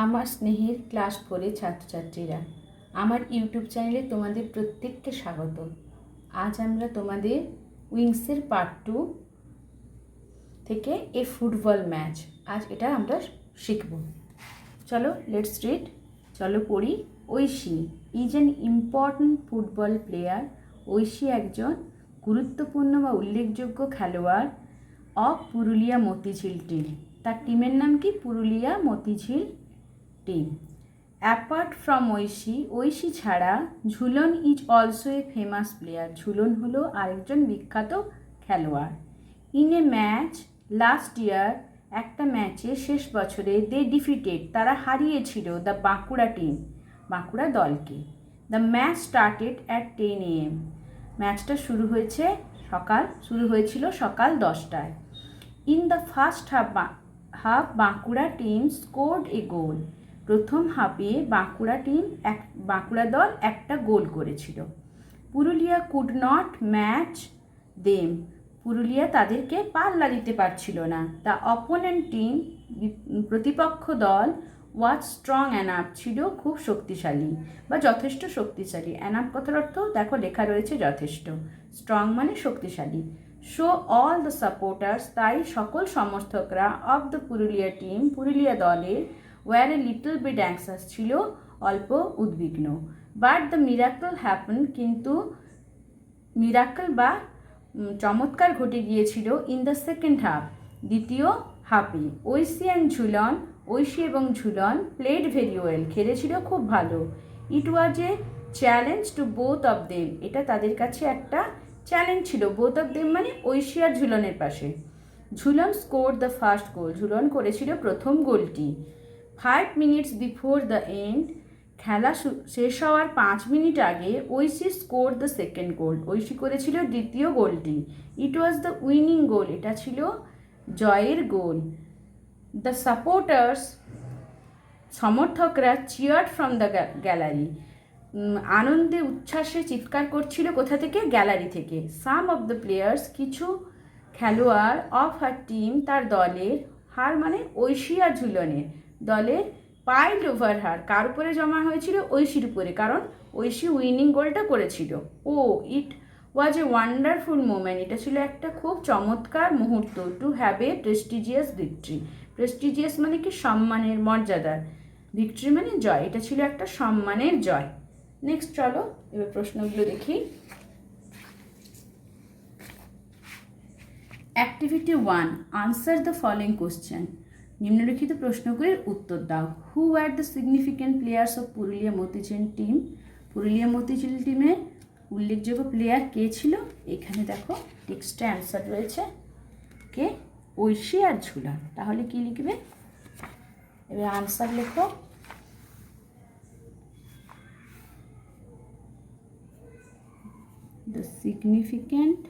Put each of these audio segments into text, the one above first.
আমার স্নেহের ক্লাস 4-এর ছাত্রছাত্রীরা, আমার ইউটিউব চ্যানেলে তোমাদের প্রত্যেককে স্বাগত। আজ আমরা তোমাদের উইংসের পার্ট 2 থেকে এ ফুটবল ম্যাচ, আজ এটা আমরা শিখব। চলো লেটস রিড, চলো পড়ি। Aishi is an important football player. Aishi একজন গুরুত্বপূর্ণ বা উল্লেখযোগ্য খেলোয়াড় অফ পুরুলিয়া মতিঝিল টিম। তার টিমের নাম কি? Purulia Motijheel team. Apart from Aishi ছাড়া Jhulan is also a famous player. Jhulan হলো আরেকজন বিখ্যাত খেলোয়াড়। In a match last year, একটা ম্যাচে শেষ বছরে, দে ডিফিটেড, তারা হারিয়েছিল দ্য বাঁকুড়া টিম, বাঁকুড়া দলকে। The match started at 10 AM। ম্যাচটা শুরু হয়েছিল সকাল 10টায়। In the first half Bankura team scored a goal. প্রথম হাফে বাঁকুড়া দল একটা গোল করেছিল। Purulia could not match them. Purulia তাদেরকে পাল্লা দিতে পারছিল না। দ্য অপোনেন্ট টিম, প্রতিপক্ষ দল, ওয়াজ স্ট্রং অ্যানাপ, ছিল খুব শক্তিশালী বা যথেষ্ট শক্তিশালী। অ্যানাপ কথার অর্থ দেখো লেখা রয়েছে যথেষ্ট, স্ট্রং মানে শক্তিশালী। শো অল দ্য সাপোর্টার্স, তাই সকল সমর্থকরা, of the Purulia team, Purulia দলের, were a little bit anxious, ছিল অল্প উদ্বিগ্ন। বাট দ্য মিরাকল হ্যাপেন, কিন্তু মিরাকল বা চমৎকার ঘটে গিয়েছিল ইন দ্য সেকেন্ড হাফ, দ্বিতীয় হাফে। ঐশী এবং ঝুলন প্লেড ভেরি ওয়েল, খেলেছিল খুব ভালো। It was a challenge to both of them, এটা তাদের কাছে একটা চ্যালেঞ্জ ছিল। বোথ অফ দেম মানে ঐশী আর ঝুলনের পাশে। ঝুলন স্কোর দ্য ফার্স্ট গোল, ঝুলন করেছিল প্রথম গোলটি। 5 minutes বিফোর দ্য এন্ড, খেলা শেষ হওয়ার 5 মিনিট আগে, Aishi score the second goal, Aishi করেছিল দ্বিতীয় গোলটি। ইট ওয়াজ দ্য উইনিং গোল, এটা ছিল জয়ের গোল। দ্য সাপোর্টার্স, সমর্থকরা, চিয়ার্ড ফ্রম দ্য গ্যালারি, আনন্দে উচ্ছ্বাসে চিৎকার করছিল কোথা থেকে? গ্যালারি থেকে। সাম অফ দ্য প্লেয়ার্স, কিছু খেলোয়াড়, অফ হার টিম, তার দলের, হার মানে ঐশী আর ঝুলনের দলের, পাইল্ড ওভার হার, কার উপরে জমা হয়েছিল? ঐশীর উপরে, কারণ ঐশী উইনিং গোলটা করেছিল। ইট ওয়াজ এ ওয়ান্ডারফুল মোমেন্ট, এটা ছিল একটা খুব চমৎকার মুহূর্ত। To have a prestigious victory, prestigious মানে কি? সম্মানের, মর্যাদার। ভিক্টরি মানে জয়, এটা ছিল একটা সম্মানের জয়। নেক্সট চলো এবার প্রশ্নগুলো দেখি। Activity 1, answer the following question. নিম্নলিখিত প্রশ্নগুলির উত্তর দাও। Who are the significant players of Purulia Motijheel team? Purulia Motijheel টিমের উল্লেখযোগ্য প্লেয়ার কে ছিল? এখানে দেখো টেক্সটে অ্যান্সার রয়েছে। কে? ঐশী আর ঝুলন। তাহলে কি লিখবে? এবার আনসার লেখো। The significant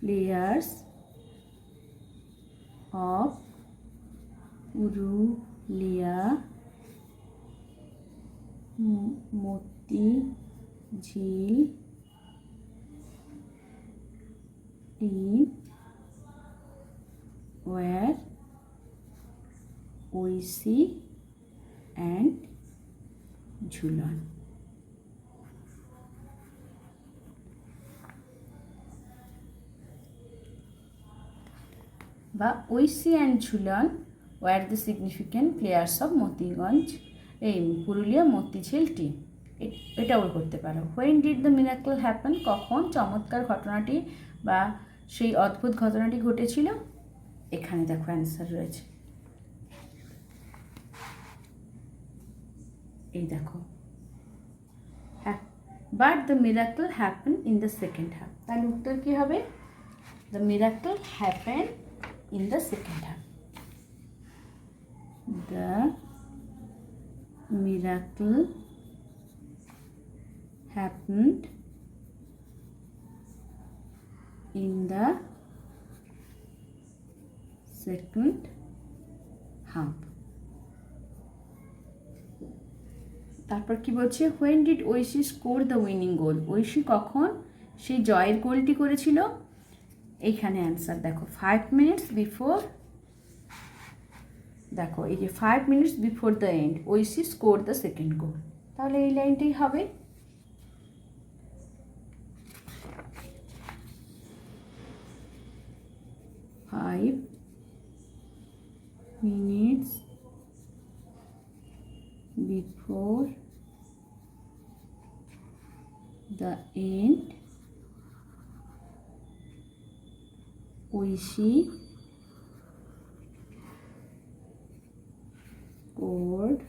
players of Purulia Motijhil team were Oishi and Jhulan. বা Aishi and Jhulan were the significant players of Purulia Motijheel team. এটাও করতে পারো। When did the miracle happen, কখন চমৎকার ঘটনাটি বা সেই অদ্ভুত ঘটনাটি ঘটেছিল? এখানে দেখো অ্যান্সার রয়েছে, এই দেখো। হ্যাঁ, but the miracle happen in the second half, তাহলে উত্তর কী হবে? The miracle happen in the second half. The miracle happened in the second half. তারপর কি বলছে? When did Aishi score the winning goal, Aishi কখন সেই জয়ের গোলটি করেছিল? এইখানে অ্যান্সার দেখো 5 মিনিটস বিফোর, দেখো এই যে 5 minutes before the end Aishi score the second goal, তাহলে এই লাইনটাই হবে। Five minutes before the end, Oishi scored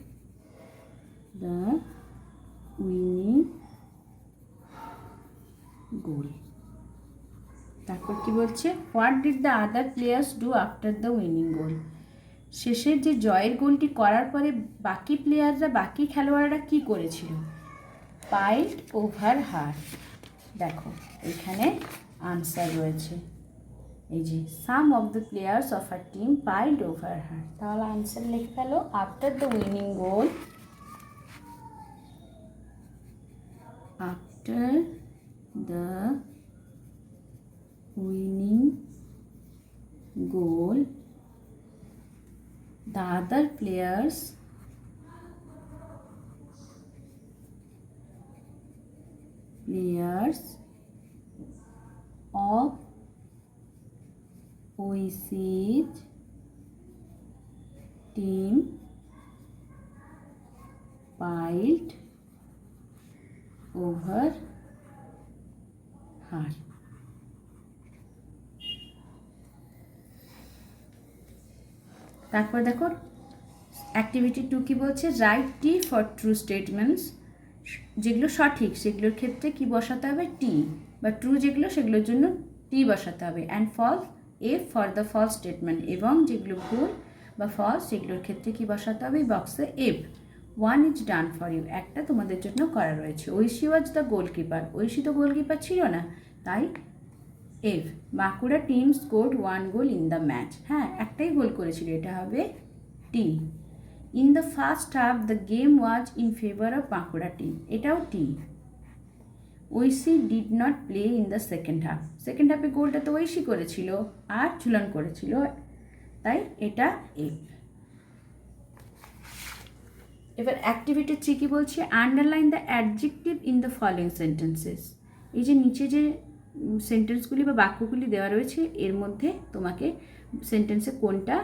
the winning goal. তারপর কি বলছে, what did the other players do after the winning goal, শেষের যে জয়ের গোলটি করার পরে বাকি প্লেয়াররা, বাকি খেলোয়াড়রা কি করেছিল, পাইল্ড ওভার হার। দেখো এখানে আনসার রয়েছে, এই যে some of the players of a team piled over her, তাহলে আনসার লিখে ফেলো, after the winning goal, after the winning goal, the other players of Oishi's team piled over her. তারপর দেখো অ্যাক্টিভিটি 2 কি বলছে, write T for true statements, যেগুলো সঠিক সেগুলোর ক্ষেত্রে কি বসাতে হবে, টি, বা ট্রু যেগুলো সেগুলোর জন্য টি বসাতে হবে, and false F for the false statement, এবং যেগুলো ভুল বা ফলস সেগুলোর ক্ষেত্রে কি বসাতে হবে, বক্সে F. 1 is done for you, একটা তোমাদের জন্য করা রয়েছে। Aishi was the goalkeeper, Aishi তো গোলকিপার ছিল না, তাই F. Bankura team scored 1 goal in the match, হ্যাঁ একটাই গোল করেছিল, এটা হবে T. In the first half the game was in favour of Bankura team, এটাও T. Aishi did not play in the second half, second হাফে গোলটা তো ঐশী করেছিল আর ঝুলন করেছিল, তাই এটা এফ। এবার অ্যাক্টিভিটি 3 কি বলছে, underline the adjective in the following sentences, এই যে নিচে যে সেন্টেন্সগুলি বা বাক্যগুলি দেওয়া রয়েছে এর মধ্যে তোমাকে সেন্টেন্সে কোনটা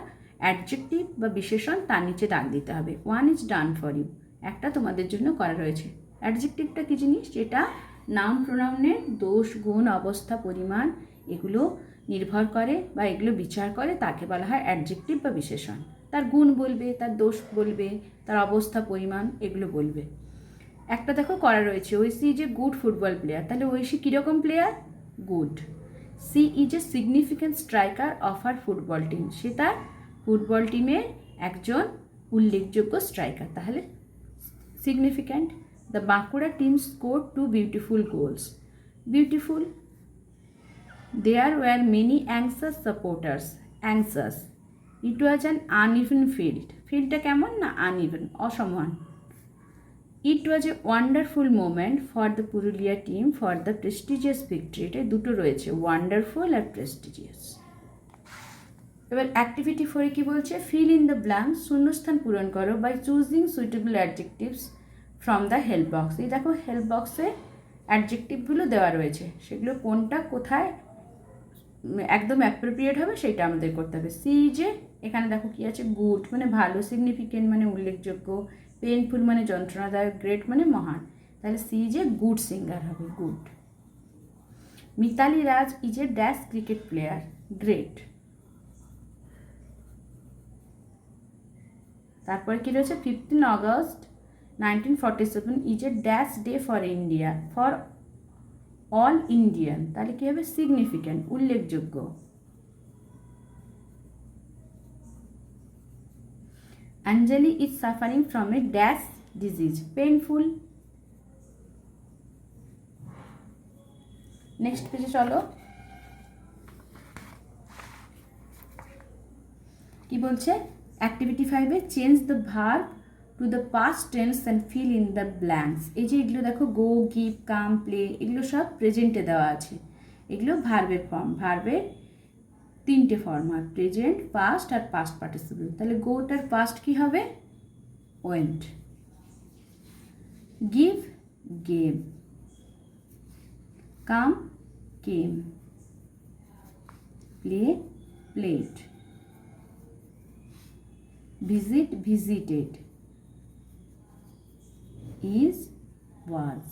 অ্যাডজেক্টিভ বা বিশেষণ তার নিচে দাগ দিতে হবে। 1 ইজ ডান ফর ইউ, একটা তোমাদের জন্য করা রয়েছে। অ্যাডজেক্টিভটা কী জিনিস, যেটা নাউন প্রোনাউনের দোষ, গুণ, অবস্থা, পরিমাণ এগুলো নির্ভর করে বা এগুলো বিচার করে, তাকে বলা হয় অ্যাডজেক্টিভ বা বিশেষণ। তার গুণ বলবে, তার দোষ বলবে, তার অবস্থা, পরিমাণ এগুলো বলবে। একটা দেখো করা রয়েছে, Aishi is a good football player, তাহলে ঐশী কীরকম player, good. She is a significant striker of our football team, সে তার ফুটবল টিমের একজন উল্লেখযোগ্য স্ট্রাইকার, তাহলে significant. The Bankura team score 2 beautiful goals, beautiful. There were many anxious supporters, anxious. It was an uneven field, ফিল্ডটা কেমন না, uneven, অসমান। It was a wonderful moment for the Purulia team for the prestigious victory, এটা দুটো রয়েছে, wonderful আর prestigious. এবার activity 4 কি বলছে, ফিল ইন দ্য ব্ল্যাঙ্কস, শূন্যস্থান পূরণ করো by choosing suitable adjectives from the help box. এই দেখো হেল্প বক্সে অ্যাডজেক্টিভগুলো দেওয়া রয়েছে, সেগুলো কোনটা কোথায় একদম অ্যাপ্রোপ্রিয়েট হবে সেটা আমাদের করতে হবে। সি যে এখানে দেখো কি আছে, গুড মানে ভালো, সিগনিফিকেন্ট মানে উল্লেখযোগ্য, পেইনফুল মানে যন্ত্রণাদায়ক, গ্রেট মানে মহান, তাহলে সি যে গুড সিঙ্গার হবে, good. Mitali Raj is a dash cricket player, great. তারপরে কি রয়েছে, 15 August 1947 is a dash day for India, for all Indian, তাহলে কি হবে, সিগনিফিক্যান্ট, উল্লেখযোগ্য। Anjali is suffering from a dash disease, painful. Next পেজে চলো, কি বলছে, অ্যাক্টিভিটি 5-এ change the verb to the past tense and fill in the blanks. এই যে এগুলো দেখো, গো, গিভ, কাম, প্লে, এগুলো সব প্রেজেন্টে দেওয়া আছে, এগুলো ভার্বের ফর্ম, ভার্বের তিনটে ফর্ম হয়, প্রেজেন্ট, পাস্ট আর পাস্ট পার্টিসিপল। তাহলে গোটার পাস্ট কি হবে? Went. Give, gave. Come, came. Play, played. Visit, visited. Is, was.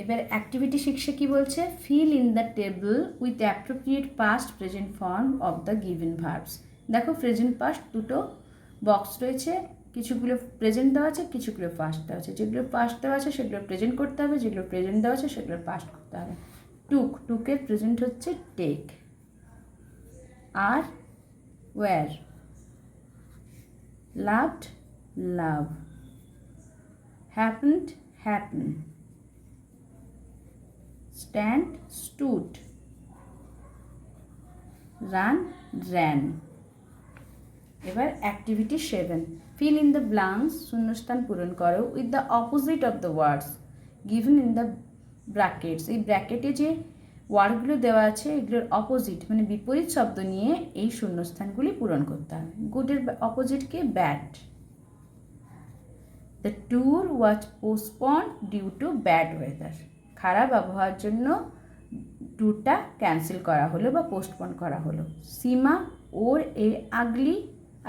এবার অ্যাক্টিভিটি শিখছে কি বলছে? Fill in the table with appropriate past present form of the given verbs. দেখো প্রেজেন্ট পাস্ট দুটো বক্স রয়েছে, কিছুগুলো প্রেজেন্ট দেওয়া আছে, কিছুগুলো পাস্ট দেওয়া আছে। যেগুলো পাস্ট দেওয়া আছে সেগুলো প্রেজেন্ট করতে হবে, যেগুলো প্রেজেন্ট দেওয়া আছে সেগুলো পাস্ট করতে হবে। টুক, টুকের প্রেজেন্ট হচ্ছে take. Are, were. Loved, love. Happened, happen. Stand, stood. Run, ran. এবার activity 7, fill in the blanks, শূন্যস্থান পূরণ করো with the opposite of the words given in the brackets. এই ব্র্যাকেটে যে ওয়ার্ডগুলো দেওয়া আছে এগুলোর অপোজিট মানে বিপরীত শব্দ নিয়ে এই শূন্যস্থানগুলি পূরণ করতে হবে। গুডের অপোজিটকে bad. The tour was postponed due to bad weather. খারাপ আবহাওয়ার জন্য ট্যুরটা ক্যান্সেল করা হলো বা পোস্টপন করা হলো। সীমা ওর এ আগলি,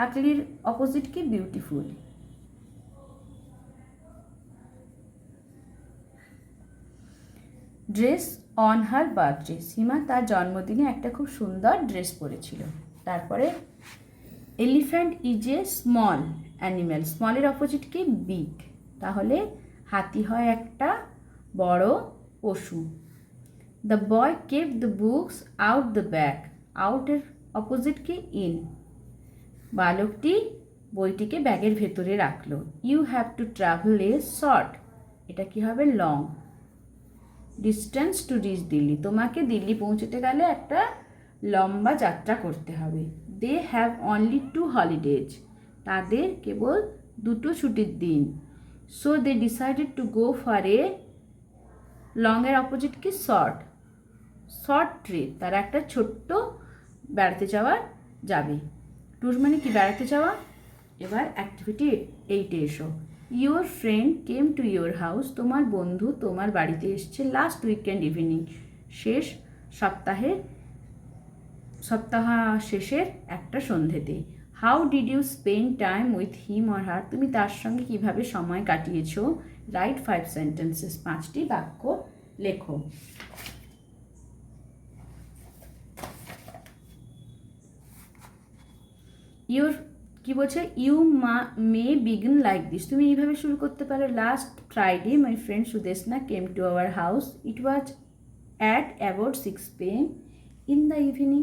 আগলির অপোজিট কি? Beautiful. Dress on her birthday, Seema তার জন্মদিনে একটা খুব সুন্দর ড্রেস পরেছিল। তারপরে elephant is a small animal, স্মলের অপোজিট কি? বিগ। তাহলে হাতি হয় একটা বড় পশু। The boy kept the books out the bag, আউটের অপোজিট কি? ইন। বালকটি বইটিকে ব্যাগের ভেতরে রাখলো। You have to travel a short, এটা কি হবে? Long distance to rich Delhi, তোমাকে দিল্লি পৌঁছতে গেলে একটা লম্বা যাত্রা করতে হবে। দে হ্যাভ অনলি 2 হলিডেজ, তাদের কেবল 2টো ছুটির দিন। So they decided to go for a, লংয়ের অপোজিট কি? শর্ট। শর্ট ট্রিপ, তারা একটা ছোট্ট বেড়াতে যাবে। ট্যুর মানে কি? বেড়াতে যাওয়া। এবার অ্যাক্টিভিটি 8-এ এসো। Your friend came to your house, তোমার বন্ধু তোমার বাড়িতে এসছে লাস্ট উইকেন্ড ইভিনিং, শেষ সপ্তাহ শেষের একটা সন্ধ্যেতে। How did you spend time with him or her, তুমি তার সঙ্গে কীভাবে সময় কাটিয়েছো। রাইট 5 সেন্টেন্সেস, 5টি বাক্য লেখো। ইউর কি বলছে? You may begin like this, তুমি এইভাবে শুরু করতে পারো। Last Friday my friend Sudeshna came to our house, it was at about 6 PM in the evening.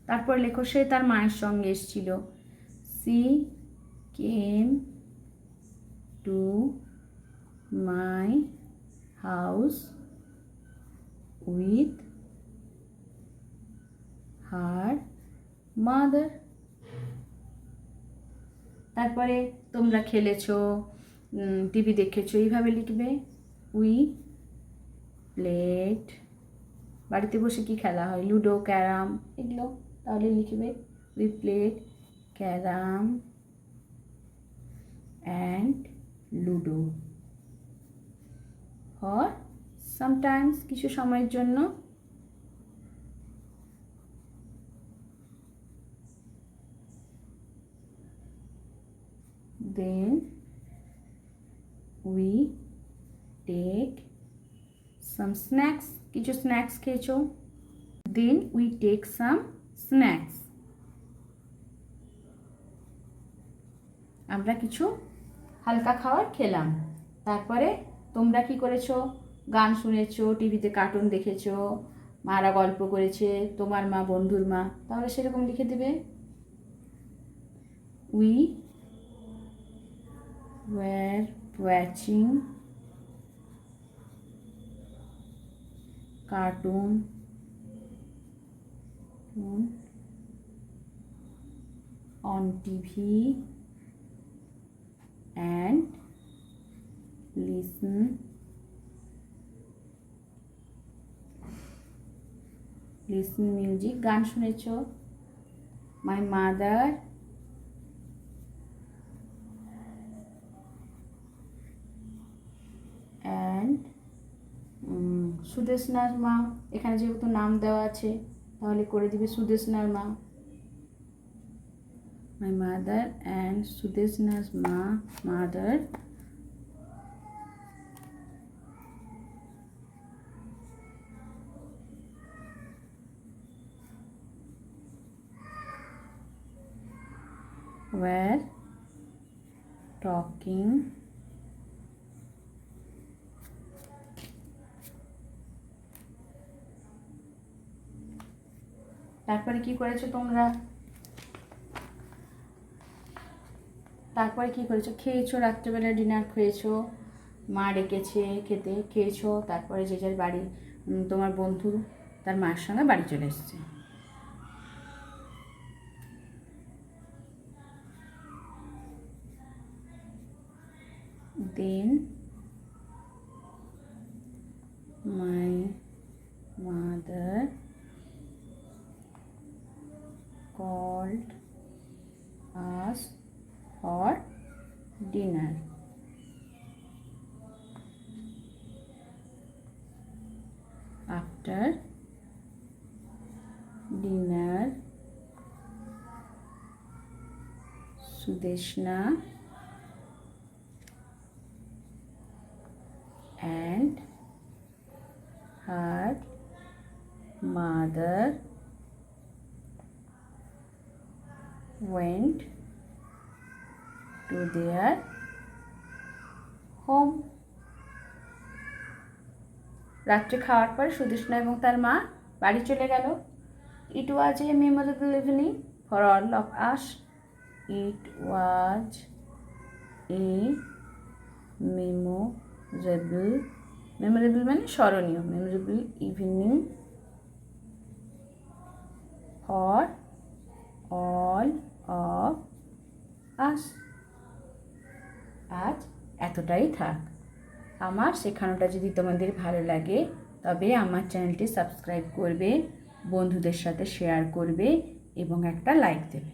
তারপর লেখো সে তার মায়ের সঙ্গে এসেছিল। She came to my house with her mother. তারপরে তোমরা খেলেছো, টিভি দেখেছো, এইভাবে লিখবে। উই প্লেড, বাড়িতে বসে কি খেলা হয়? লুডো, ক্যারাম, এগুলো। তাহলে লিখবে we played carrom and ludo for sometimes, কিছু সময়ের জন্য। Then we take some snacks, কিছু স্ন্যাক্স খেয়েছো। Then we take some snacks, আমরা কিছু হালকা খাবার খেলাম। তারপরে তোমরা কি করেছো? গান শুনেছো, টিভিতে কার্টুন দেখেছো, মারা গল্প করেছে, তোমার মা, বন্ধুর মা, তাহলে সেরকম লিখে দেবে। We were watching cartoon on TV and listen music, গান শুনেছ। মাই মাদার অ্যান্ড সুদেশনার মা, এখানে যেহেতু নাম দেওয়া আছে তাহলে করে দিবে সুদেশনার মা। মাই মাদার অ্যান্ড সুদেশনার মা, মাদার were talking তারপরে কি করেছো তোমরা? তারপরে কি করেছো? খেয়েছো, রাত্রেবেলা ডিনার খেয়েছো, মা ডেকেছে খেতে, খেয়েছো, তারপরে যে যার বাড়ি, তোমার বন্ধু তার মায়ের সঙ্গে বাড়ি চলে এসেছে। Then my mother called us for dinner. After dinner, Sudeshna and her mother went to their home. রাত্রে খাওয়ার পর সুদেশনা এবং তার মা বাড়ি চলে গেল। It was a memorable evening for all of us. It was a memorable মানে স্মরণীয়, memorable evening for all of us. আজ এতটাই থাক। আমার শেখানোটা যদি তোমাদের ভালো লাগে তবে আমার চ্যানেলটি সাবস্ক্রাইব করবে, বন্ধুদের সাথে শেয়ার করবে এবং একটা লাইক দেবে।